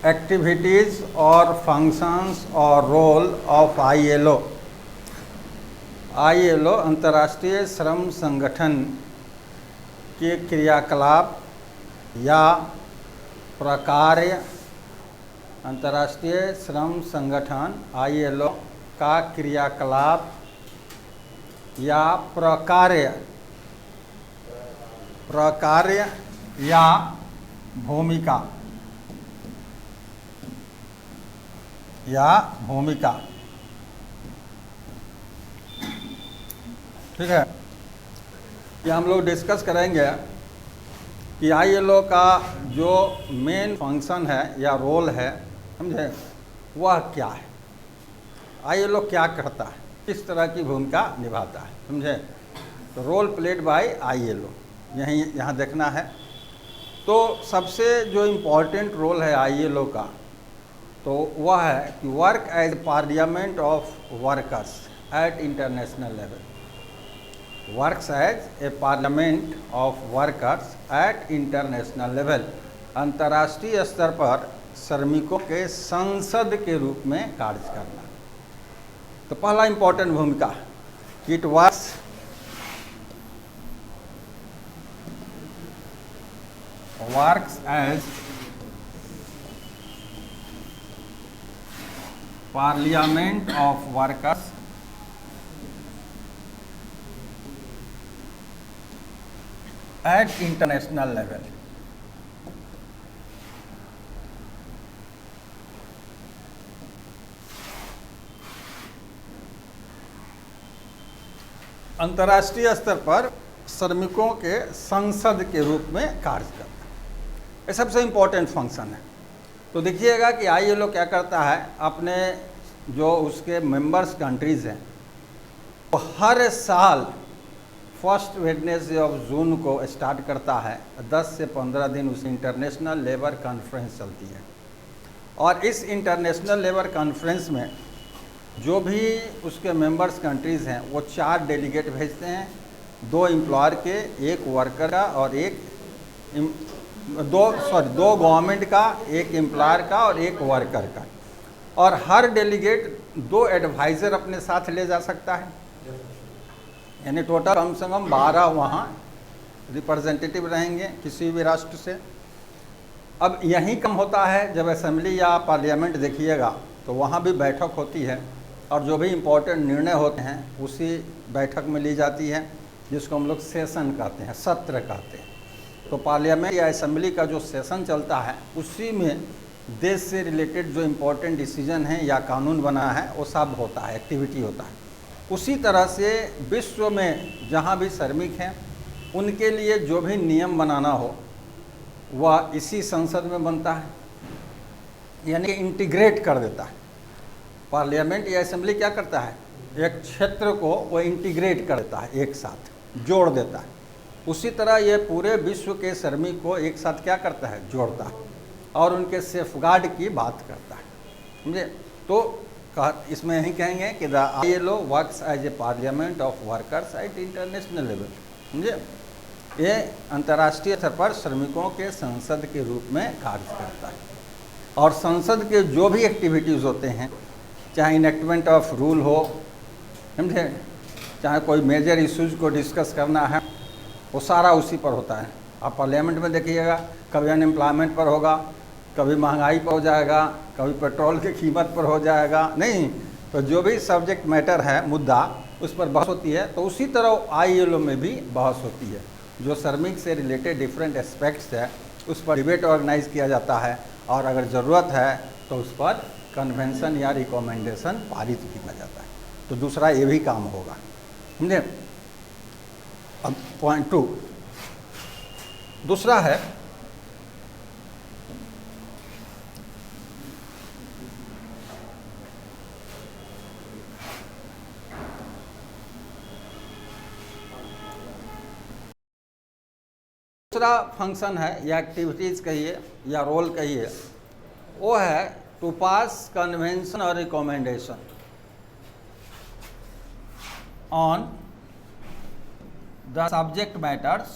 Activities और functions और role of ILO. ILO अंतर्राष्ट्रीय श्रम संगठन के क्रियाकलाप या प्रकार्य। अंतर्राष्ट्रीय श्रम संगठन आईएलओ का क्रियाकलाप या प्रकार्य या भूमिका ठीक है। ये हम लोग डिस्कस करेंगे कि आईएलओ का जो मेन फंक्शन है या रोल है, समझे, वह क्या है। आईएलओ क्या करता है, किस तरह की भूमिका निभाता है, समझे। तो रोल प्लेड बाय आईएलओ यहाँ देखना है। तो सबसे जो इम्पोर्टेंट रोल है आईएलओ का, तो वह है कि work as parliament of workers at international level. Works as a parliament of workers at international level. अंतर्राष्ट्रीय स्तर पर श्रमिकों के संसद के रूप में कार्य करना। तो पहला इम्पोर्टेंट भूमिका, it works as Parliament of Workers at international level। अंतर्राष्ट्रीय स्तर पर श्रमिकों के संसद के रूप में कार्य करता है। ये सबसे इम्पोर्टेंट फंक्शन है। तो देखिएगा कि आईएलओ क्या करता है, अपने जो उसके मेंबर्स कंट्रीज़ हैं, वो हर साल फर्स्ट वेडनेसडे ऑफ जून को स्टार्ट करता है। 10 से 15 दिन उस इंटरनेशनल लेबर कॉन्फ्रेंस चलती है। और इस इंटरनेशनल लेबर कॉन्फ्रेंस में जो भी उसके मेंबर्स कंट्रीज़ हैं, वो 4 डेलीगेट भेजते हैं, 2 एम्प्लॉयर के, 1 वर्कर का और दो गवर्नमेंट का, 1 एम्प्लॉयर का और 1 वर्कर का। और हर डेलीगेट 2 एडवाइज़र अपने साथ ले जा सकता है, यानी टोटल कम से कम 12 वहाँ रिप्रेजेंटेटिव रहेंगे किसी भी राष्ट्र से। अब यहीं कम होता है जब असेंबली या पार्लियामेंट देखिएगा, तो वहाँ भी बैठक होती है और जो भी इम्पोर्टेंट निर्णय होते हैं उसी बैठक में ली जाती है, जिसको हम लोग सेशन कहते हैं, सत्र कहते हैं। तो पार्लियामेंट या असेंबली का जो सेशन चलता है, उसी में देश से रिलेटेड जो इम्पोर्टेंट डिसीजन है या कानून बना है वो सब होता है, एक्टिविटी होता है। उसी तरह से विश्व में जहाँ भी श्रमिक हैं, उनके लिए जो भी नियम बनाना हो वह इसी संसद में बनता है, यानी इंटीग्रेट कर देता है। पार्लियामेंट या असेंबली क्या करता है, एक क्षेत्र को वो इंटीग्रेट कर देता है, एक साथ जोड़ देता है। उसी तरह ये पूरे विश्व के श्रमिक को एक साथ क्या करता है, जोड़ता है और उनके सेफगार्ड की बात करता है, समझे। तो इसमें यही कहेंगे कि the ILO works as a parliament of workers at international level, समझे। ये अंतर्राष्ट्रीय स्तर पर श्रमिकों के संसद के रूप में कार्य करता है। और संसद के जो भी एक्टिविटीज़ होते हैं, चाहे इनेक्टमेंट ऑफ रूल हो, समझे, चाहे कोई मेजर इश्यूज़ को डिस्कस करना है, वो सारा उसी पर होता है। आप पार्लियामेंट में देखिएगा, कभी अनएम्प्लॉयमेंट पर होगा, कभी महंगाई पर हो जाएगा, कभी पेट्रोल की कीमत पर हो जाएगा, नहीं तो जो भी सब्जेक्ट मैटर है, मुद्दा, उस पर बहस होती है। तो उसी तरह आईएलओ में भी बहस होती है। जो श्रमिक से रिलेटेड डिफरेंट एस्पेक्ट्स है, उस पर डिबेट ऑर्गेनाइज किया जाता है और अगर ज़रूरत है तो उस पर कन्वेंशन या रिकमेंडेशन पारित किया जाता है। तो दूसरा ये भी काम होगा, समझे। अब पॉइंट 2 दूसरा है दूसरा फंक्शन है या एक्टिविटीज़ कहिए या रोल कहिए, वो है टू पास कन्वेंशन और recommendation on the subject matters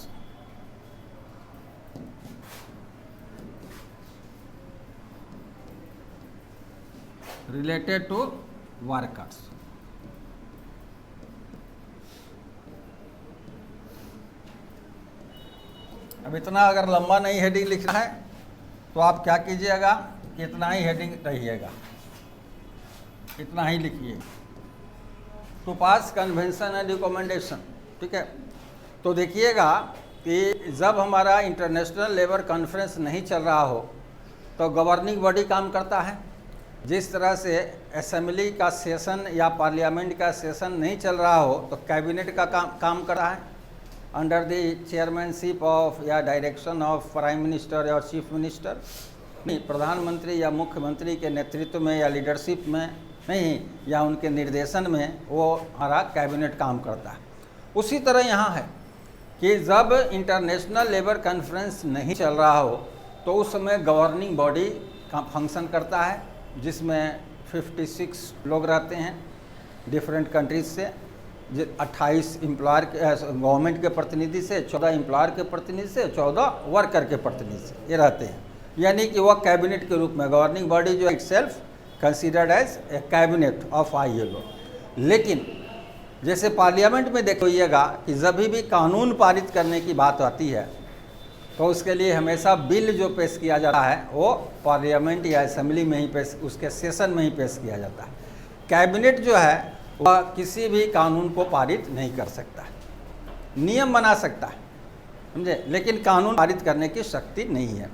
related to workers. अब इतना अगर लंबा नहीं हेडिंग लिखना है तो आप क्या कीजिएगा कि इतना ही हेडिंग रहिएगा, इतना ही लिखिए, to pass convention and recommendation. ठीक है, तो देखिएगा कि जब हमारा इंटरनेशनल लेबर कॉन्फ्रेंस नहीं चल रहा हो तो गवर्निंग बॉडी काम करता है। जिस तरह से असेंबली का सेशन या पार्लियामेंट का सेशन नहीं चल रहा हो तो कैबिनेट का काम कर रहा है अंडर द चेयरमैनशिप ऑफ या डायरेक्शन ऑफ प्राइम मिनिस्टर या चीफ मिनिस्टर, नहीं प्रधानमंत्री या मुख्यमंत्री के नेतृत्व में या लीडरशिप में नहीं या उनके निर्देशन में वो हमारा कैबिनेट काम करता है। उसी तरह यहाँ है कि जब इंटरनेशनल लेबर कॉन्फ्रेंस नहीं चल रहा हो तो उस समय गवर्निंग बॉडी का फंक्शन करता है, जिसमें 56 लोग रहते हैं डिफरेंट कंट्रीज से, 28 एम्प्लॉयर के गवर्नमेंट के प्रतिनिधि से, 14 एम्प्लॉयर के प्रतिनिधि से, 14 वर्कर के प्रतिनिधि से ये रहते हैं। यानी कि वह कैबिनेट के रूप में गवर्निंग बॉडी जो itself considered as a cabinet of ILO। लेकिन जैसे पार्लियामेंट में देखिएगा कि जब भी कानून पारित करने की बात आती है तो उसके लिए हमेशा बिल जो पेश किया जाता है वो पार्लियामेंट या असेंबली में ही पेश, उसके सेशन में ही पेश किया जाता है। कैबिनेट जो है वह किसी भी कानून को पारित नहीं कर सकता है, नियम बना सकता है, समझे, लेकिन कानून पारित करने की शक्ति नहीं है।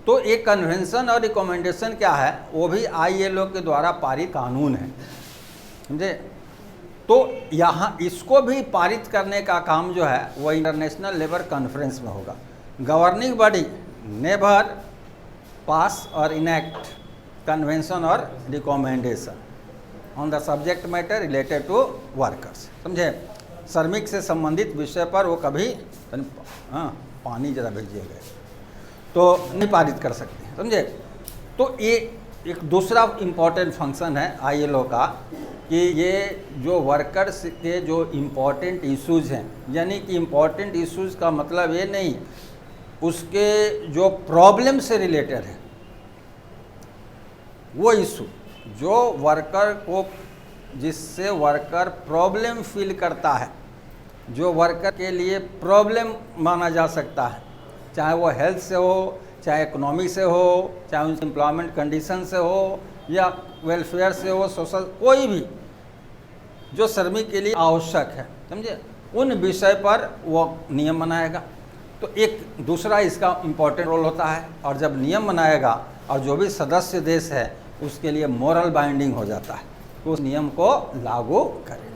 तो एक कन्वेंशन और रिकमेंडेशन क्या है, वो भी ILO के द्वारा पारित कानून है, समझे। तो यहाँ इसको भी पारित करने का काम जो है वो इंटरनेशनल लेबर कॉन्फ्रेंस में होगा। गवर्निंग बॉडी नेवर पास और इनैक्ट कन्वेंशन और recommendation on the subject matter related to workers, समझे। श्रमिक से संबंधित विषय पर वो कभी पानी ज़रा भेजिएगा तो नहीं पारित कर सकते हैं, समझे। तो ये एक दूसरा इम्पॉर्टेंट फंक्शन है ILO का कि ये जो वर्कर्स के जो इम्पॉर्टेंट इश्यूज़ हैं, यानी कि इम्पॉर्टेंट इश्यूज़ का मतलब ये नहीं उसके जो प्रॉब्लम से रिलेटेड है वो इशू जो वर्कर को, जिससे वर्कर प्रॉब्लम फील करता है, जो वर्कर के लिए प्रॉब्लम माना जा सकता है, चाहे वो हेल्थ से हो, चाहे इकोनॉमी से हो, चाहे उनकी एम्प्लॉयमेंट कंडीशन से हो या वेलफेयर से हो, सोशल, कोई भी जो श्रमिक के लिए आवश्यक है, समझे, उन विषय पर वो नियम बनाएगा। तो एक दूसरा इसका इम्पोर्टेंट रोल होता है, और जब नियम बनाएगा और जो भी सदस्य देश है उसके लिए मोरल बाइंडिंग हो जाता है, तो उस नियम को लागू करें।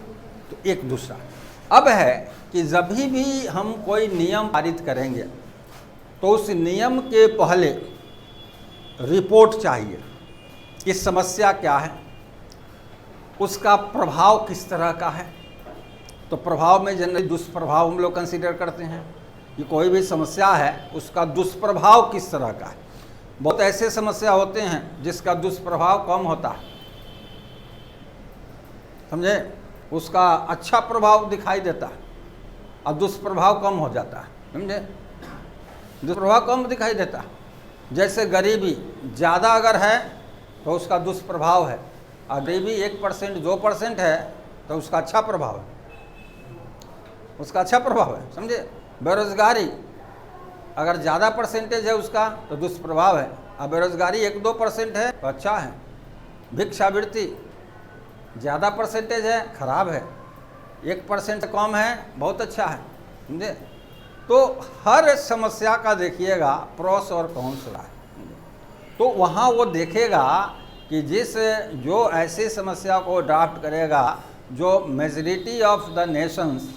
तो एक दूसरा अब है कि जब भी हम कोई नियम पारित करेंगे तो उस नियम के पहले रिपोर्ट चाहिए, इस समस्या क्या है, उसका प्रभाव किस तरह का है। तो प्रभाव में जनरली दुष्प्रभाव हम लोग कंसीडर करते हैं कि कोई भी समस्या है उसका दुष्प्रभाव किस तरह का है। बहुत ऐसे समस्या होते हैं जिसका दुष्प्रभाव कम होता है, समझे, उसका अच्छा प्रभाव दिखाई देता है और दुष्प्रभाव कम हो जाता है, समझे, दुष्प्रभाव कम दिखाई देता है। जैसे गरीबी ज़्यादा अगर है तो उसका दुष्प्रभाव है, और गरीबी 1% 2% है तो उसका अच्छा प्रभाव है, उसका अच्छा प्रभाव है, समझे। बेरोजगारी अगर ज़्यादा परसेंटेज है उसका तो दुष्प्रभाव है, और बेरोजगारी 1-2% है तो अच्छा है। भिक्षावृत्ति ज़्यादा परसेंटेज है खराब है, 1% कम है बहुत अच्छा है, समझे। तो हर समस्या का देखिएगा प्रोस और कॉन्स है। तो वहाँ वो देखेगा कि जो ऐसी समस्या को ड्राफ्ट करेगा जो मेजॉरिटी ऑफ द नेशंस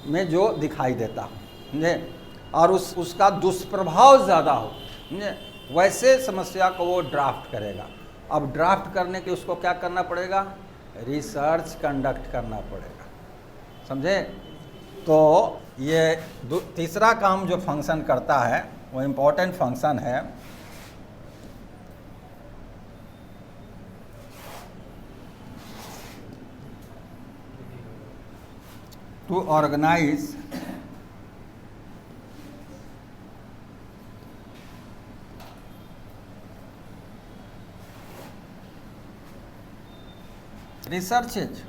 में जो दिखाई देता हो, समझे, और उसका दुष्प्रभाव ज़्यादा हो, समझे, वैसे समस्या को वो ड्राफ्ट करेगा। अब ड्राफ्ट करने के उसको क्या करना पड़ेगा, रिसर्च कंडक्ट करना पड़ेगा, समझे। तो ये तीसरा काम जो फंक्शन करता है वो इम्पोर्टेंट फंक्शन है टू ऑर्गेनाइज रिसर्चेज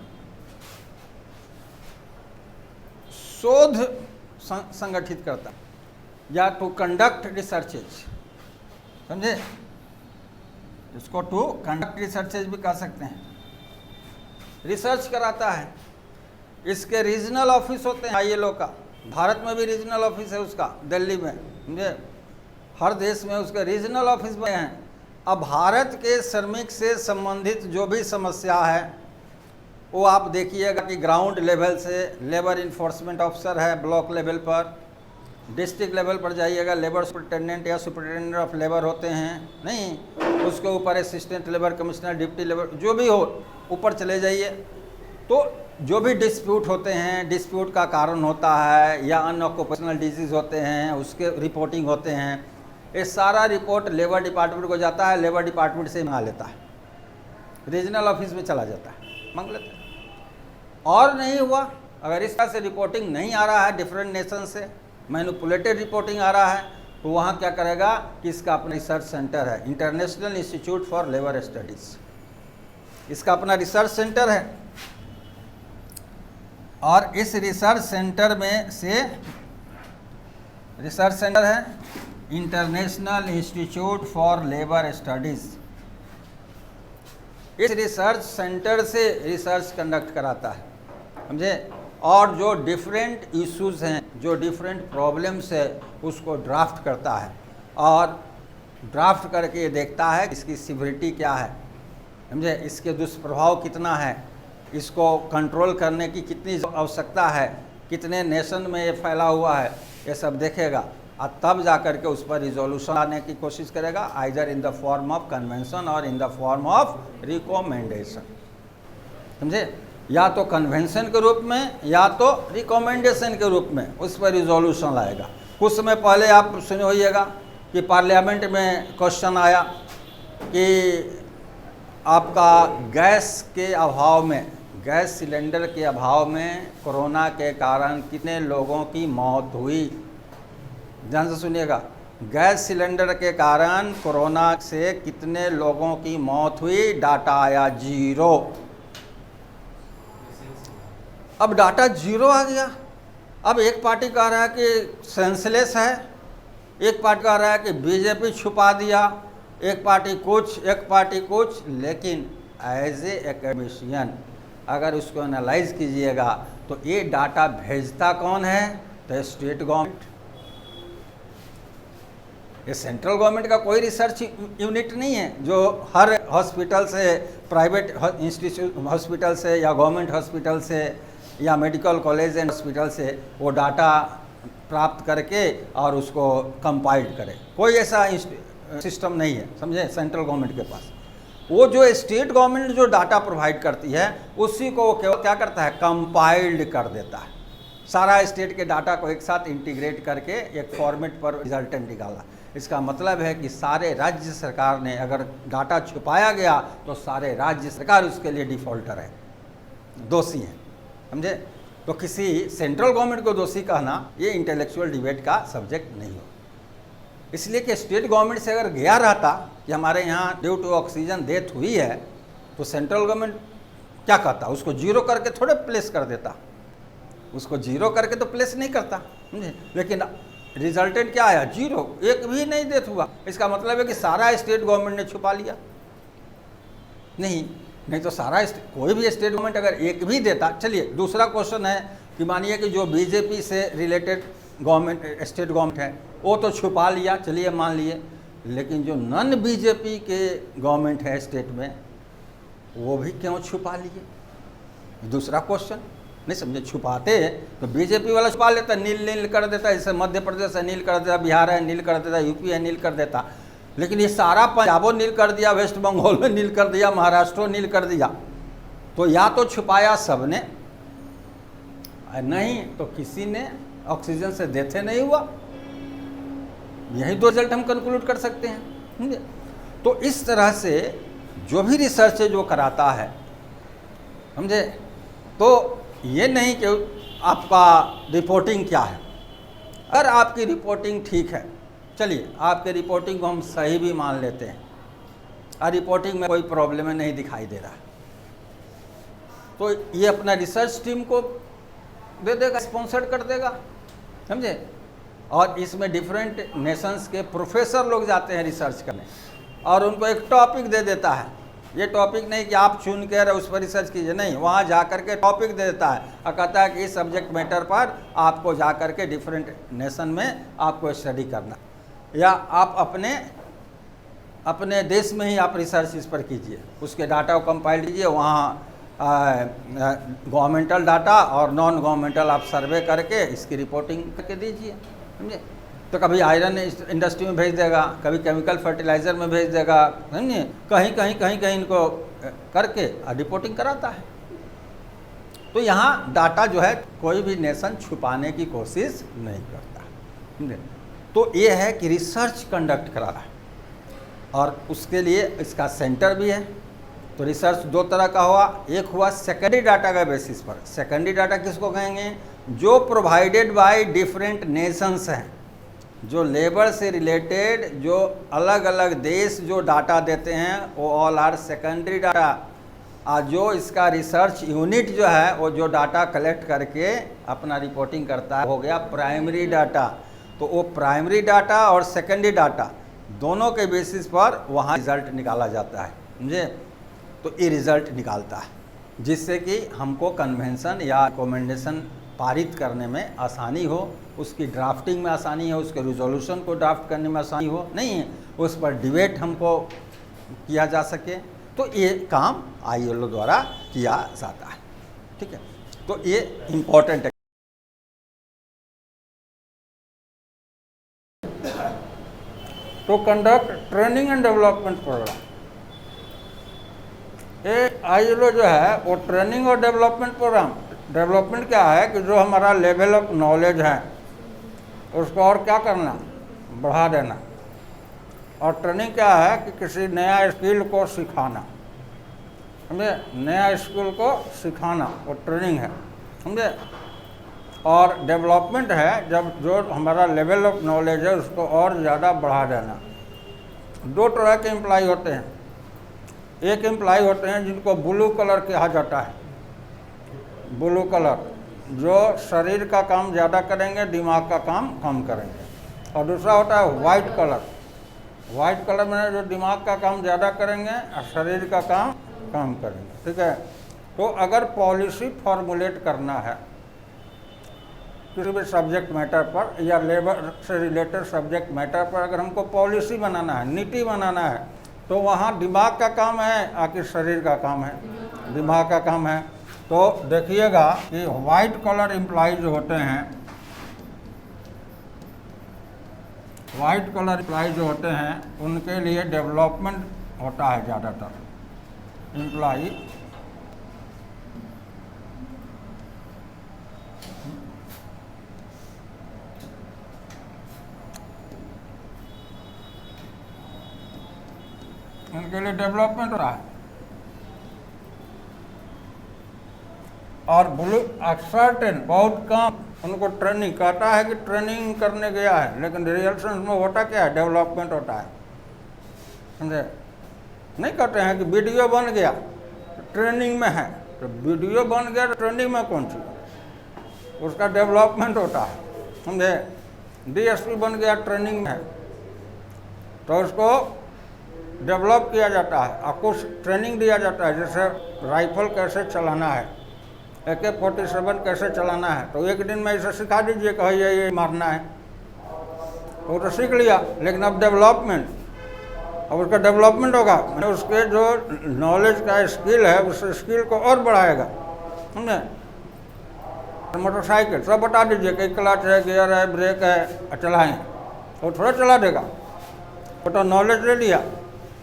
शोध संगठित करता या टू कंडक्ट रिसर्चेज, समझे, इसको टू कंडक्ट रिसर्चेज भी कह सकते हैं। रिसर्च कराता है, इसके रीजनल ऑफिस होते हैं ILO का, भारत में भी रीजनल ऑफिस है उसका दिल्ली में, समझे, हर देश में उसके रीजनल ऑफिस बने हैं। अब भारत के श्रमिक से संबंधित जो भी समस्या है वो आप देखिएगा कि ग्राउंड लेवल से लेबर इन्फोर्समेंट ऑफिसर है ब्लॉक लेवल पर, डिस्ट्रिक्ट लेवल पर जाइएगा लेबर सुपरिटेंडेंट या सुपरिटेंडेंट ऑफ लेबर होते हैं, नहीं उसके ऊपर assistant labour commissioner, deputy labour, जो भी हो ऊपर चले जाइए, तो जो भी डिस्प्यूट होते हैं, डिस्प्यूट का कारण होता है या अनऑक्यूपेशनल डिजीज़ होते हैं, उसके रिपोर्टिंग होते हैं, ये सारा रिपोर्ट लेबर डिपार्टमेंट को जाता है, लेबर डिपार्टमेंट से मंगा लेता है, रीजनल ऑफिस में चला जाता है, मांग लेता है। और नहीं हुआ, अगर इस तरह से रिपोर्टिंग नहीं आ रहा है डिफरेंट नेशन से, मैनिपुलेटेड रिपोर्टिंग आ रहा है, तो वहाँ क्या करेगा कि इसका अपना रिसर्च सेंटर है, international institute for labour studies, इसका अपना रिसर्च सेंटर है। और इस रिसर्च सेंटर में से रिसर्च सेंटर है international institute for labour studies, इस रिसर्च सेंटर से रिसर्च कंडक्ट कराता है, समझे, और जो डिफरेंट इश्यूज़ हैं, जो डिफरेंट प्रॉब्लम्स है, उसको ड्राफ्ट करता है और ड्राफ्ट करके ये देखता है इसकी सिविरिटी क्या है, समझे, इसके दुष्प्रभाव कितना है, इसको कंट्रोल करने की कितनी आवश्यकता है, कितने नेशन में ये फैला हुआ है, ये सब देखेगा और तब जा कर के उस पर रिजोल्यूशन लाने की कोशिश करेगा, either in the form of convention or in the form of recommendation, समझे, या तो कन्वेंशन के रूप में या तो रिकमेंडेशन के रूप में उस पर रिजोल्यूशन लाएगा। कुछ समय पहले आप सुने होइएगा कि पार्लियामेंट में क्वेश्चन आया कि आपका गैस के अभाव में, गैस सिलेंडर के अभाव में कोरोना के कारण कितने लोगों की मौत हुई, ध्यान से सुनिएगा, गैस सिलेंडर के कारण कोरोना से कितने लोगों की मौत हुई, डाटा आया 0। अब डाटा 0 आ गया। अब एक पार्टी कह रहा है कि सेंसलेस है, एक पार्टी कह रहा है कि बीजेपी छुपा दिया, एक पार्टी कुछ, लेकिन एज ए एकेडमिशियन अगर उसको एनालाइज कीजिएगा तो ये डाटा भेजता कौन है, तो स्टेट गवर्नमेंट, ये सेंट्रल गवर्नमेंट का कोई रिसर्च यूनिट नहीं है जो हर हॉस्पिटल से, प्राइवेट इंस्टीट्यूट हॉस्पिटल से या गवर्नमेंट हॉस्पिटल से या मेडिकल कॉलेज एंड हॉस्पिटल से वो डाटा प्राप्त करके और उसको कंपाइल्ड करे, कोई ऐसा सिस्टम नहीं है, समझे, सेंट्रल गवर्नमेंट के पास। वो जो स्टेट गवर्नमेंट जो डाटा प्रोवाइड करती है उसी को वो क्या करता है, कंपाइल्ड कर देता है, सारा स्टेट के डाटा को एक साथ इंटीग्रेट करके एक फॉर्मेट पर रिजल्टेंट निकाला। इसका मतलब है कि सारे राज्य सरकार ने अगर डाटा छुपाया गया तो सारे राज्य सरकार उसके लिए डिफ़ॉल्टर है, दोषी हैं, समझे। तो किसी सेंट्रल गवर्नमेंट को दोषी कहना ये इंटेलेक्चुअल डिबेट का सब्जेक्ट नहीं हो, इसलिए कि स्टेट गवर्नमेंट से अगर गया रहता कि हमारे यहाँ ड्यू टू ऑक्सीजन डेथ हुई है, तो सेंट्रल गवर्नमेंट क्या कहता, उसको 0 करके थोड़े प्लेस कर देता, उसको 0 करके तो प्लेस नहीं करता, समझे। लेकिन रिजल्टेंट क्या आया, 0, एक भी नहीं डेथ हुआ। इसका मतलब है कि सारा स्टेट गवर्नमेंट ने छुपा लिया, नहीं तो सारा कोई भी स्टेट गवर्नमेंट अगर एक भी देता। चलिए दूसरा क्वेश्चन है कि मानिए कि जो बीजेपी से रिलेटेड गवर्नमेंट स्टेट गवर्नमेंट है वो तो छुपा लिया, चलिए मान लिए, लेकिन जो नॉन बीजेपी के गवर्नमेंट है स्टेट में वो भी क्यों छुपा लिए, दूसरा क्वेश्चन। नहीं समझे, छुपाते तो बीजेपी वाला छुपा लेता, नील कर देता, जैसे मध्य प्रदेश है नील कर देता, बिहार है नील कर देता, यूपी है नील कर देता, लेकिन ये सारा पंजाबो नील कर दिया, वेस्ट बंगाल में नील कर दिया, महाराष्ट्र नील कर दिया। तो या तो छुपाया सबने, नहीं तो किसी ने ऑक्सीजन से डेथ नहीं हुआ। यही दो रिजल्ट हम कंक्लूड कर सकते हैं। तो इस तरह से जो भी रिसर्च है जो कराता है, समझे, तो ये नहीं कि आपका रिपोर्टिंग क्या है। अगर आपकी रिपोर्टिंग ठीक है, चलिए आपके रिपोर्टिंग को हम सही भी मान लेते हैं और रिपोर्टिंग में कोई प्रॉब्लम नहीं दिखाई दे रहा, तो ये अपना रिसर्च टीम को दे देगा, स्पॉन्सर कर देगा, समझे। और इसमें डिफरेंट नेशंस के प्रोफेसर लोग जाते हैं रिसर्च करने, और उनको एक टॉपिक दे देता है। ये टॉपिक नहीं कि आप चुन कर उस पर रिसर्च कीजिए, नहीं, वहाँ जा कर के टॉपिक दे देता है और कहता है कि इस सब्जेक्ट मैटर पर आपको जा कर के डिफरेंट नेशन में आपको स्टडी करना, या आप अपने देश में ही आप रिसर्च इस पर कीजिए, उसके डाटा को कंपाइल कीजिए, वहाँ गवर्नमेंटल डाटा और नॉन गवर्नमेंटल आप सर्वे करके इसकी रिपोर्टिंग करके दीजिए, समझे। तो कभी आयरन इंडस्ट्री में भेज देगा, कभी केमिकल फर्टिलाइज़र में भेज देगा, समझिए, कहीं इनको करके रिपोर्टिंग कराता है। तो यहाँ डाटा जो है कोई भी नेशन छुपाने की कोशिश नहीं करता, समझे। तो ये है कि रिसर्च कंडक्ट करा है, और उसके लिए इसका सेंटर भी है। तो रिसर्च दो तरह का हुआ, एक हुआ सेकेंडरी डाटा का बेसिस पर। सेकेंडरी डाटा किसको कहेंगे? जो प्रोवाइडेड बाय डिफरेंट नेशंस हैं, जो लेबर से रिलेटेड जो अलग अलग देश जो डाटा देते हैं वो ऑल आर सेकेंडरी डाटा। और जो इसका रिसर्च यूनिट जो है वो जो डाटा कलेक्ट करके अपना रिपोर्टिंग करता है, हो गया प्राइमरी डाटा। तो वो प्राइमरी डाटा और सेकेंडरी डाटा दोनों के बेसिस पर वहाँ रिज़ल्ट निकाला जाता है, समझे। तो ये रिज़ल्ट निकालता है जिससे कि हमको कन्वेंशन या रिकमेंडेशन पारित करने में आसानी हो, उसकी ड्राफ्टिंग में आसानी हो, उसके रिजोल्यूशन को ड्राफ्ट करने में आसानी हो, नहीं है उस पर डिबेट हमको किया जा सके। तो ये काम ILO द्वारा किया जाता है, ठीक है। तो ये इम्पोर्टेंट है। तो conduct training and development program, ये ILO जो है वो ट्रेनिंग और डेवलपमेंट प्रोग्राम। डेवलपमेंट क्या है कि जो हमारा लेवल ऑफ नॉलेज है उसको और क्या करना, बढ़ा देना। और ट्रेनिंग क्या है कि किसी नया स्किल को सिखाना, समझे, नया स्किल को सिखाना वो ट्रेनिंग है, समझे। और डेवलपमेंट है जब जो हमारा लेवल ऑफ नॉलेज है उसको और ज़्यादा बढ़ा देना। दो तरह के एम्प्लॉय होते हैं। एक एम्प्लॉय होते हैं जिनको ब्लू कलर कहा जाता है, ब्लू कलर, जो शरीर का काम ज़्यादा करेंगे, दिमाग का काम कम करेंगे। और दूसरा होता है वाइट कलर। वाइट कलर में जो दिमाग का काम ज़्यादा करेंगे और शरीर का काम कम करेंगे, ठीक है। तो अगर पॉलिसी फॉर्मुलेट करना है किसी भी सब्जेक्ट मैटर पर या लेबर से रिलेटेड सब्जेक्ट मैटर पर, अगर हमको पॉलिसी बनाना है, नीति बनाना है, तो वहाँ दिमाग का काम है आखिर शरीर का काम है, दिमाग का काम है। तो देखिएगा कि वाइट कलर एम्प्लॉय जो होते हैं, वाइट कलर एम्प्लॉय जो होते हैं उनके लिए डेवलपमेंट होता है ज़्यादातर एम्प्लॉय। उनके लिए डेवलपमेंट हो रहा है। और ब्लू एक्सर्टेन बहुत कम उनको ट्रेनिंग कहता है कि ट्रेनिंग करने गया है, लेकिन रियल सेंस में होता क्या है, डेवलपमेंट होता है, समझे। नहीं कहते हैं कि वीडियो बन गया ट्रेनिंग में है, तो वीडियो बन गया तो ट्रेनिंग में कौन सी, उसका डेवलपमेंट होता है, समझे। DSP बन गया ट्रेनिंग में है, तो उसको डेवलप किया जाता है और कुछ ट्रेनिंग दिया जाता है, जैसे राइफल कैसे चलाना है, AK-47 कैसे चलाना है, तो एक दिन में इसे सिखा दीजिए कि ये मारना है, वो तो सीख लिया। लेकिन अब डेवलपमेंट, अब उसका डेवलपमेंट होगा, उसके जो नॉलेज का स्किल है उस स्किल को और बढ़ाएगा, समझे। मोटरसाइकिल सब बता दीजिए कि क्लच है, गियर है, ब्रेक है, चलाएँ, वो थोड़ा चला देगा, वो तो नॉलेज ले लिया,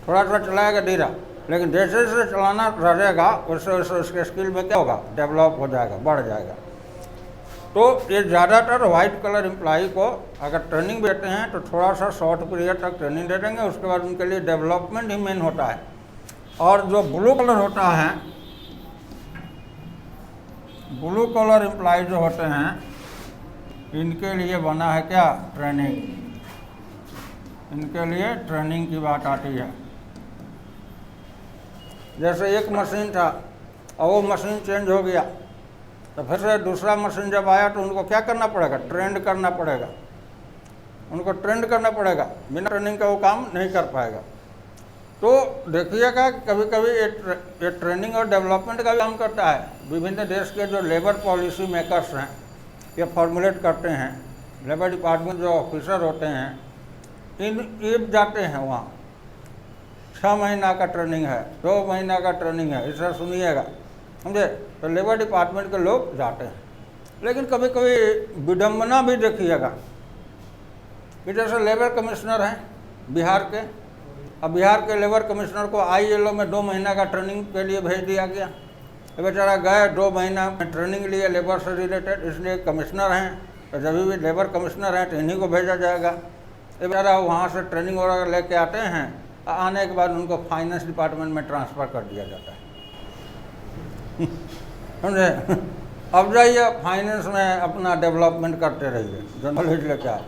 थोड़ा सा चलाएगा धीरा, लेकिन जैसे जैसे चलाना रहेगा वैसे वैसे उसके स्किल में क्या होगा, डेवलप हो जाएगा, बढ़ जाएगा। तो ये ज़्यादातर वाइट कलर एम्प्लॉय को अगर ट्रेनिंग देते हैं तो थोड़ा सा शॉर्ट पीरियड तक ट्रेनिंग दे देंगे, उसके बाद उनके लिए डेवलपमेंट ही मेन होता है। और जो ब्लू कलर होता है, ब्लू कलर एम्प्लॉय जो होते हैं इनके लिए बना है क्या, ट्रेनिंग। इनके लिए ट्रेनिंग की बात आती है। जैसे एक मशीन था, और वो मशीन चेंज हो गया तो फिर से दूसरा मशीन जब आया तो उनको क्या करना पड़ेगा, ट्रेंड करना पड़ेगा, उनको ट्रेंड करना पड़ेगा, बिना ट्रेनिंग का वो काम नहीं कर पाएगा। तो देखिएगा कभी कभी ये ट्रेनिंग और डेवलपमेंट का भी काम करता है। विभिन्न देश के जो लेबर पॉलिसी मेकर्स हैं ये फॉर्मुलेट करते हैं, लेबर डिपार्टमेंट जो ऑफिसर होते हैं ये जाते हैं वहाँ, 6 महीना का ट्रेनिंग है, 2 महीना का ट्रेनिंग है, इसे सुनिएगा, समझे। तो लेबर डिपार्टमेंट के लोग जाते हैं। लेकिन कभी कभी विडम्बना भी देखिएगा कि जैसे लेबर कमिश्नर हैं बिहार के, अब बिहार के लेबर कमिश्नर को ILO में 2 महीना का ट्रेनिंग के लिए भेज दिया गया। तो बेचारा गए, 2 महीना में ट्रेनिंग लिए लेबर से रिलेटेड, इसलिए कमिश्नर हैं तो जब भी लेबर कमिश्नर हैं तो इन्हीं को भेजा जाएगा। तो बेचारा वहाँ से ट्रेनिंग वगैरह लेके आते हैं, आने के बाद उनको फाइनेंस डिपार्टमेंट में ट्रांसफ़र कर दिया जाता है, समझे। अब जाइए फाइनेंस में अपना डेवलपमेंट करते रहिए, जो नॉलेज लेके आए।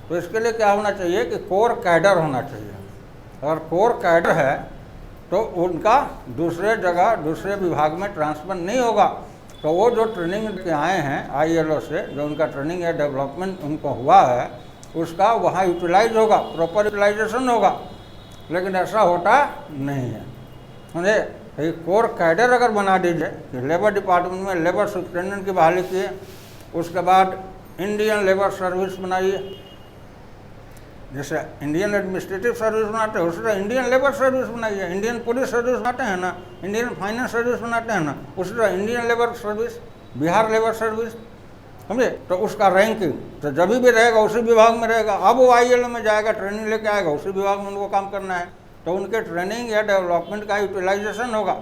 तो इसके लिए क्या होना चाहिए कि कोर कैडर होना चाहिए। अगर कोर कैडर है तो उनका दूसरे जगह दूसरे विभाग में ट्रांसफ़र नहीं होगा। तो वो जो ट्रेनिंग के आए हैं ILO से, जो उनका ट्रेनिंग या डेवलपमेंट उनको हुआ है उसका वहाँ यूटिलाइज होगा, प्रॉपर यूटिलाइजेशन होगा। लेकिन ऐसा होता नहीं है, समझे। ये कोर कैडर अगर बना दीजिए कि लेबर डिपार्टमेंट में लेबर सुप्रिटेंडेंट की बहाली किए, उसके बाद इंडियन लेबर सर्विस बनाइए, जैसे इंडियन एडमिनिस्ट्रेटिव सर्विस बनाते हैं उसी तरह इंडियन लेबर सर्विस बनाइए, इंडियन पुलिस सर्विस बनाते हैं ना, इंडियन फाइनेंस सर्विस बनाते हैं ना, उसी तरह Indian labour service, Bihar labour service, समझे। तो उसका रैंकिंग तो जब भी रहेगा उसी विभाग में रहेगा। अब वो ILO में जाएगा, ट्रेनिंग लेके आएगा, उसी विभाग में उनको काम करना है, तो उनके ट्रेनिंग या डेवलपमेंट का यूटिलाइजेशन होगा।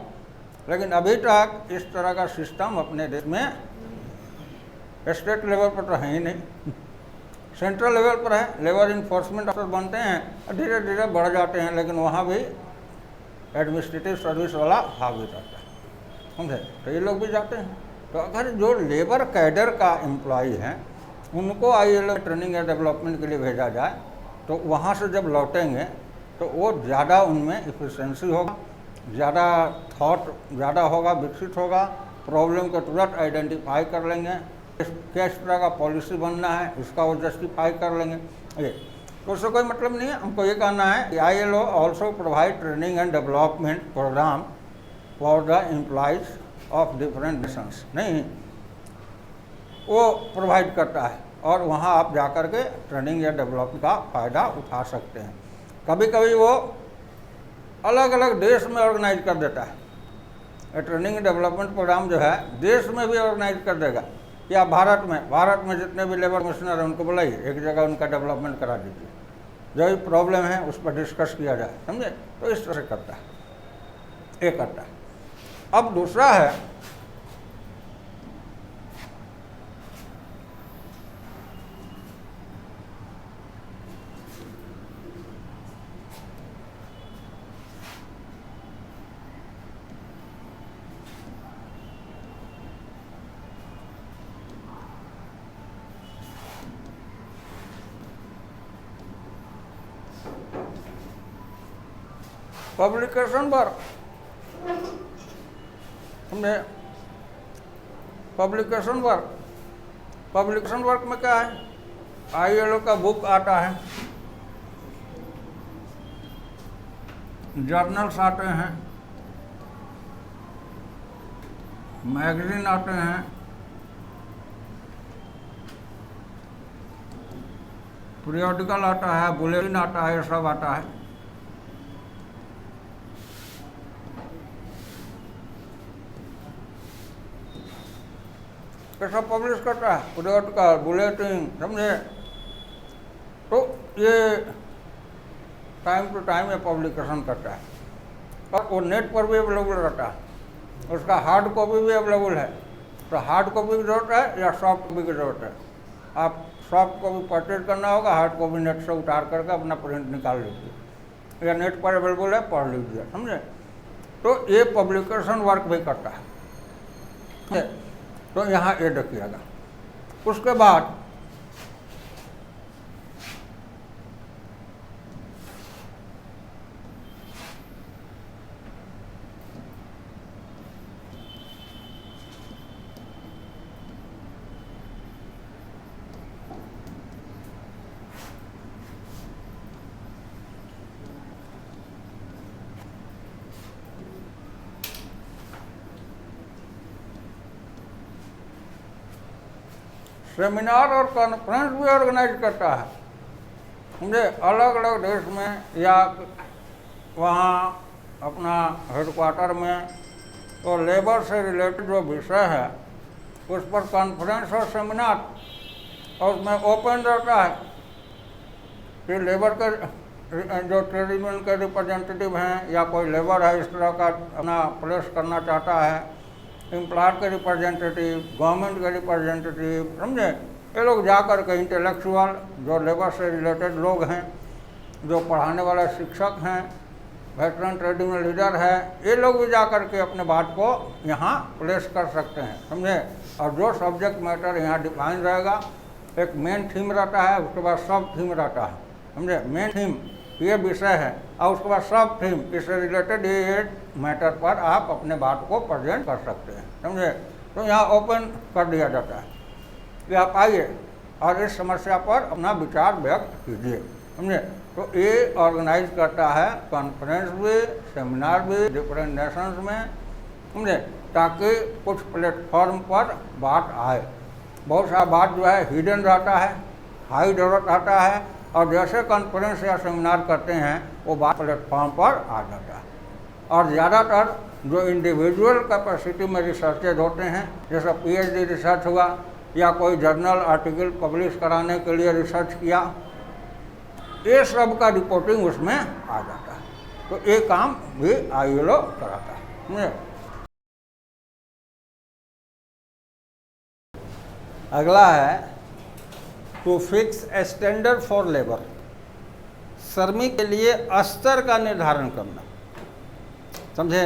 लेकिन अभी तक इस तरह का सिस्टम अपने देश में स्टेट लेवल पर तो है ही नहीं, सेंट्रल लेवल पर है। लेबर इन्फोर्समेंट ऑफिसर बनते हैं, धीरे धीरे बढ़ जाते हैं, लेकिन वहाँ भी एडमिनिस्ट्रेटिव सर्विस वाला हावी रहता है, समझे। तो ये लोग भी जाते हैं। तो अगर जो लेबर कैडर का एम्प्लॉई हैं उनको ILO ट्रेनिंग या डेवलपमेंट के लिए भेजा जाए तो वहाँ से जब लौटेंगे तो वो ज़्यादा उनमें इफिशेंसी होगा, ज़्यादा थॉट ज़्यादा होगा, विकसित होगा, प्रॉब्लम को तुरंत आइडेंटिफाई कर लेंगे, किस तरह का पॉलिसी बनना है उसका वो जस्टिफाई कर लेंगे। ये तो उससे कोई मतलब नहीं है। हमको ये कहना है कि ILO also provide training and development program for the employees of different nations, नहीं वो प्रोवाइड करता है और वहाँ आप जाकर के ट्रेनिंग या डेवलपमेंट का फ़ायदा उठा सकते हैं। कभी कभी वो अलग अलग देश में ऑर्गेनाइज कर देता है, ये ट्रेनिंग डेवलपमेंट प्रोग्राम जो है देश में भी ऑर्गेनाइज कर देगा, या भारत में जितने भी लेबर कमिश्नर हैं उनको बुलाइए, एक जगह उनका डेवलपमेंट करा दीजिए, जो भी प्रॉब्लम है उस पर डिस्कस किया जाए, समझे। तो इस तरह से करता है, ये करता है। अब दूसरा है पब्लिकेशन वर्क। हमने पब्लिकेशन वर्क में क्या है, ILO का बुक आता है, जर्नल्स आते हैं, मैगजीन आते हैं, पीरियोडिकल आता है, बुलेटिन आता है, ये सब आता है। ये सब पब्लिश करता है, पीरियोडिकल, बुलेटिन, समझे। तो ये टाइम टू टाइम ये पब्लिकेशन करता है और वो नेट पर भी अवेलेबल रहता है, उसका हार्ड कॉपी भी अवेलेबल है। तो हार्ड कॉपी की ज़रूरत है या सॉफ्ट कॉपी की ज़रूरत है, आप सॉफ्ट कॉपी परचेज करना होगा, हार्ड कॉपी नेट से उतार करके अपना प्रिंट निकाल लीजिए, या नेट पर अवेलेबल है, पढ़ लीजिए, समझे। तो ये पब्लिकेशन वर्क भी करता है। तो यहाँ ये देखिएगा। उसके बाद सेमिनार और कॉन्फ्रेंस भी ऑर्गेनाइज करता है। समझे, अलग अलग देश में या वहाँ अपना हेडक्वार्टर में, तो लेबर से रिलेटेड जो विषय है उस पर कॉन्फ्रेंस और सेमिनार, और उसमें ओपन रहता है कि लेबर के जो ट्रेड यूनियन के रिप्रेजेंटेटिव हैं या कोई लेबर है इस तरह का अपना प्लेस करना चाहता है, एम्प्लॉयर के रिप्रेजेंटेटिव, गवर्नमेंट के रिप्रेजेंटेटिव, समझे, ये लोग जा कर के इंटेलेक्चुअल जो लेबर से रिलेटेड लोग हैं, जो पढ़ाने वाले शिक्षक हैं, वेटरन ट्रेड यूनियन लीडर है, ये लोग भी जा कर के अपने बात को यहाँ प्लेस कर सकते हैं। समझे, और जो सब्जेक्ट मैटर यहाँ डिफाइन रहेगा, एक मेन थीम रहता है, उसके बाद सब थीम रहता है। समझे, मेन थीम ये विषय है और उसके बाद सब थीम, इससे रिलेटेड ये मैटर पर आप अपने बात को प्रेजेंट कर सकते हैं। समझे, तो यहाँ ओपन कर दिया जाता है कि आप आइए और इस समस्या पर अपना विचार व्यक्त कीजिए। समझे, तो ये ऑर्गेनाइज करता है कॉन्फ्रेंस भी, सेमिनार भी डिफरेंट नेशंस में। समझे, ताकि कुछ प्लेटफॉर्म पर बात आए। बहुत सारा बात जो है हिडन रहता है, हाइड रहता है, और जैसे कॉन्फ्रेंस या सेमिनार करते हैं वो बात प्लेटफॉर्म पर आ जाता है। और ज़्यादातर जो इंडिविजुअल कैपेसिटी में रिसर्चेज होते हैं, जैसे PhD रिसर्च हुआ या कोई जर्नल आर्टिकल पब्लिश कराने के लिए रिसर्च किया, ये सब का रिपोर्टिंग उसमें आ जाता है। तो ये काम भी ILO कराता है। अगला है to fix standard for labour, श्रमिक के लिए स्तर का निर्धारण करना। समझे,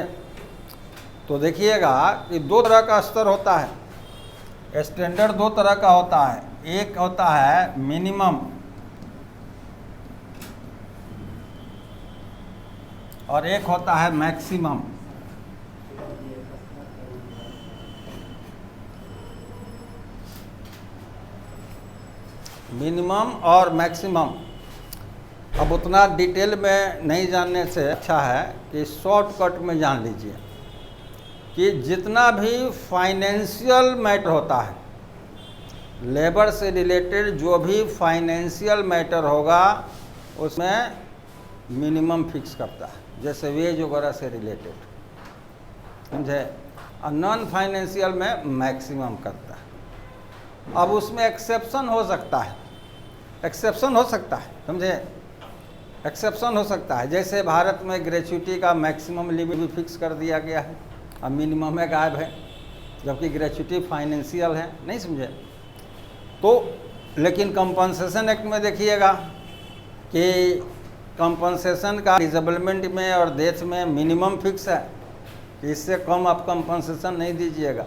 तो देखिएगा कि दो तरह का स्तर होता है। स्टैंडर्ड दो तरह का होता है, एक होता है मिनिमम और एक होता है मैक्सिमम। मिनिमम और मैक्सिमम, अब उतना डिटेल में नहीं जानने से अच्छा है कि शॉर्टकट में जान लीजिए कि जितना भी फाइनेंशियल मैटर होता है, लेबर से रिलेटेड जो भी फाइनेंशियल मैटर होगा उसमें मिनिमम फिक्स करता है, जैसे वेज वगैरह से रिलेटेड। समझे, और नॉन फाइनेंशियल में मैक्सिमम करता है। अब उसमें एक्सेप्शन हो सकता है, एक्सेप्शन हो सकता है। समझे, एक्सेप्शन हो सकता है, जैसे भारत में ग्रेच्युटी का मैक्सिमम लिमिट भी फिक्स कर दिया गया है, अब मिनिमम में गायब है, जबकि ग्रेच्युटी फाइनेंशियल है। नहीं समझे, तो लेकिन कंपनसेशन एक्ट में देखिएगा कि कंपनसेशन का डिसेबलमेंट में और डेथ में मिनिमम फिक्स है, इससे कम आप कंपनसेशन नहीं दीजिएगा।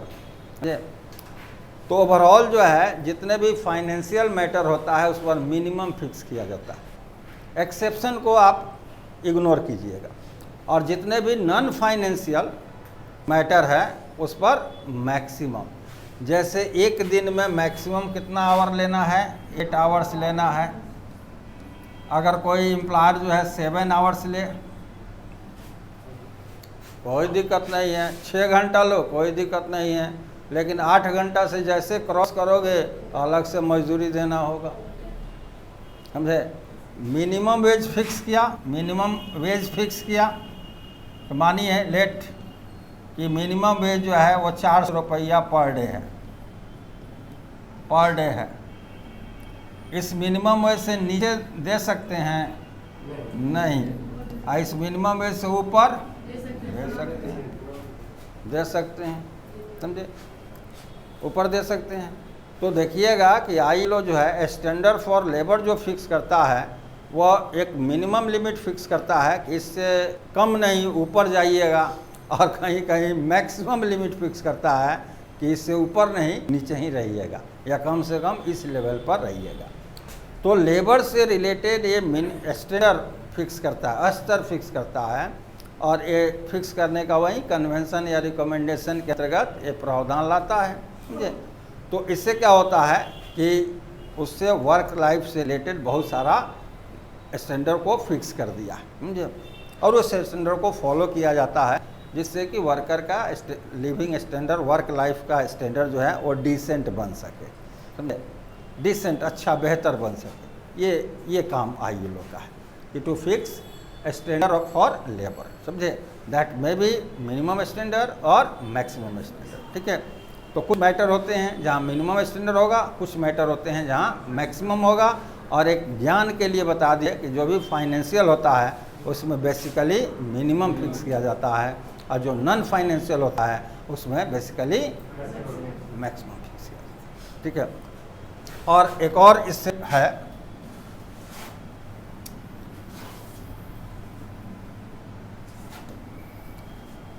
तो ओवरऑल जो है जितने भी फाइनेंशियल मैटर होता है उस पर मिनिमम फिक्स किया जाता है, एक्सेप्शन को आप इग्नोर कीजिएगा। और जितने भी नॉन फाइनेंशियल मैटर है उस पर मैक्सिमम, जैसे एक दिन में मैक्सिमम कितना आवर लेना है, 8 आवर्स लेना है। अगर कोई एम्प्लॉयर जो है 7 आवर्स ले, कोई दिक्कत नहीं है, 6 घंटा लो, कोई दिक्कत नहीं है, लेकिन 8 घंटा से जैसे क्रॉस करोगे तो अलग से मजदूरी देना होगा। समझे, मिनिमम वेज फिक्स किया, मिनिमम वेज फिक्स किया तो मानिए लेट कि मिनिमम वेज जो है वो 400 रुपया पर डे है, पर डे है। इस मिनिमम वेज से नीचे दे सकते हैं? नहीं। इस मिनिमम वेज से ऊपर दे सकते हैं, दे सकते हैं। समझे, ऊपर दे सकते हैं। तो देखिएगा कि ILO जो है स्टैंडर्ड फॉर लेबर जो फिक्स करता है वह एक मिनिमम लिमिट फिक्स करता है कि इससे कम नहीं, ऊपर जाइएगा, और कहीं कहीं मैक्सिमम लिमिट फिक्स करता है कि इससे ऊपर नहीं, नीचे ही रहिएगा, या कम से कम इस लेवल पर रहिएगा। तो लेबर से रिलेटेड ये स्टैंडर्ड फिक्स करता है, स्तर फिक्स करता है, और ये फिक्स करने का वही कन्वेंशन या रिकमेंडेशन के अंतर्गत ये प्रावधान लाता है। समझे, तो इससे क्या होता है कि उससे वर्क लाइफ से रिलेटेड बहुत सारा स्टैंडर्ड को फिक्स कर दिया। समझे, और उस स्टैंडर्ड को फॉलो किया जाता है जिससे कि वर्कर का लिविंग स्टैंडर्ड, वर्क लाइफ का स्टैंडर्ड जो है वो डिसेंट बन सके। समझे, डिसेंट, अच्छा बेहतर बन सके। ये काम ILO का है कि to fix standard for labour, समझे, that may be minimum standard or maximum standard. ठीक है, तो कुछ मैटर होते हैं जहाँ मिनिमम स्टैंडर्ड होगा, कुछ मैटर होते हैं जहाँ मैक्सिमम होगा। और एक ज्ञान के लिए बता दिया कि जो भी फाइनेंशियल होता है उसमें बेसिकली मिनिमम फिक्स किया जाता है, और जो नॉन फाइनेंशियल होता है उसमें बेसिकली मैक्सिमम फिक्स किया जाता है। ठीक है, और एक और इससे है,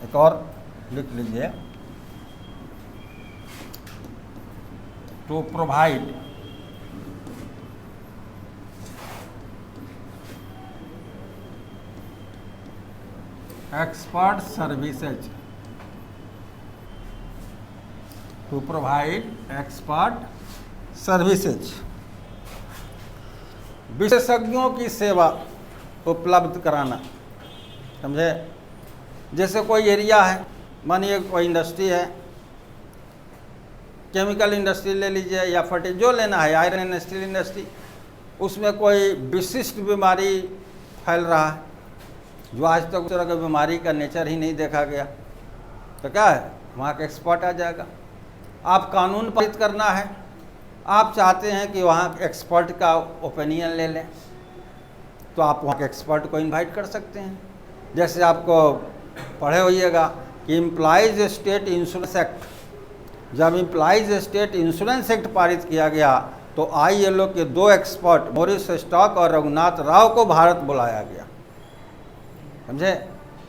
एक और लिख लीजिए, to provide expert services, to provide expert services, विशेषज्ञों की सेवा उपलब्ध कराना, समझे। जैसे कोई एरिया है, मानिए कोई इंडस्ट्री है, केमिकल इंडस्ट्री ले लीजिए या फर्टिलाइजर, जो लेना है, आयरन एंड स्टील इंडस्ट्री, उसमें कोई विशिष्ट बीमारी फैल रहा है जो आज तक उस तरह की बीमारी का नेचर ही नहीं देखा गया, तो क्या है, वहाँ का एक्सपर्ट आ जाएगा। आप कानून पारित करना है, आप चाहते हैं कि वहाँ के एक्सपर्ट का ओपिनियन ले लें, तो आप वहाँ के एक्सपर्ट को इनवाइट कर सकते हैं। जैसे आपको पढ़े होइएगा कि एम्प्लॉइज स्टेट इंश्योरेंस एक्ट, जब एम्प्लॉइज स्टेट इंश्योरेंस एक्ट पारित किया गया तो ILO के 2 एक्सपर्ट मॉरिस स्टॉक और रघुनाथ राव को भारत बुलाया गया, समझे,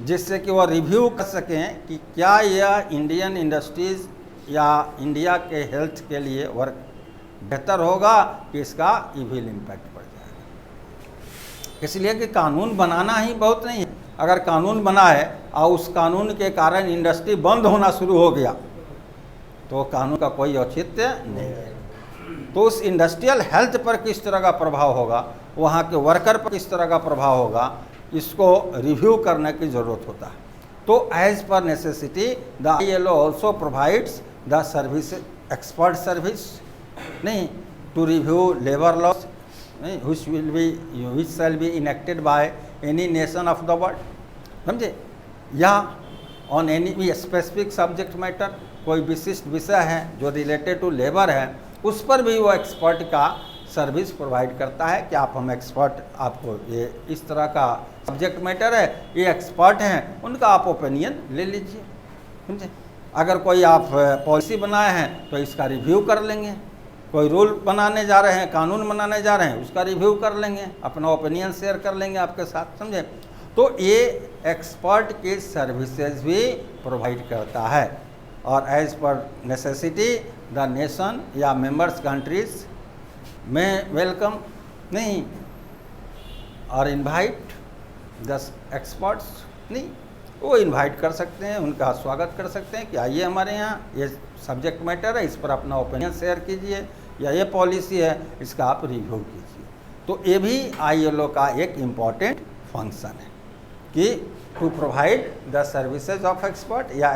जिससे कि वो रिव्यू कर सकें कि क्या यह इंडियन इंडस्ट्रीज़ या इंडिया के हेल्थ के लिए वर्क बेहतर होगा कि इसका इविल इम्पैक्ट पड़ जाएगा। इसलिए कि कानून बनाना ही बहुत नहीं है, अगर कानून बना है और उस कानून के कारण इंडस्ट्री बंद होना शुरू हो गया तो कानून का कोई औचित्य नहीं है। तो उस इंडस्ट्रियल हेल्थ पर किस तरह का प्रभाव होगा, वहाँ के वर्कर पर किस तरह का प्रभाव होगा, इसको रिव्यू करने की ज़रूरत होता है। तो as per necessity the ILO also provides the service, expert service, नहीं, टू रिव्यू लेबर लॉस, नहीं, which shall be enacted by any nation of the world, समझे, या on any specific subject matter, कोई विशिष्ट विषय है जो रिलेटेड टू लेबर है, उस पर भी वो एक्सपर्ट का सर्विस प्रोवाइड करता है कि आप हम एक्सपर्ट, आपको ये इस तरह का सब्जेक्ट मैटर है, ये एक्सपर्ट हैं, उनका आप ओपिनियन ले लीजिए, समझे। अगर कोई आप पॉलिसी बनाए हैं तो इसका रिव्यू कर लेंगे, कोई रूल बनाने जा रहे हैं, कानून बनाने जा रहे हैं, उसका रिव्यू कर लेंगे, अपना ओपिनियन शेयर कर लेंगे आपके साथ, समझे। तो ये एक्सपर्ट के सर्विसेज भी प्रोवाइड करता है। और as per necessity the nation या मेंबर्स कंट्रीज में वेलकम, नहीं, और इनवाइट द एक्सपर्ट्स, नहीं, वो इनवाइट कर सकते हैं, उनका स्वागत कर सकते हैं कि आइए हमारे यहाँ, ये सब्जेक्ट मैटर है, इस पर अपना ओपिनियन शेयर कीजिए, या ये पॉलिसी है, इसका आप रिव्यू कीजिए। तो ये भी ILO का एक इम्पॉर्टेंट फंक्शन है कि to provide the services of expert या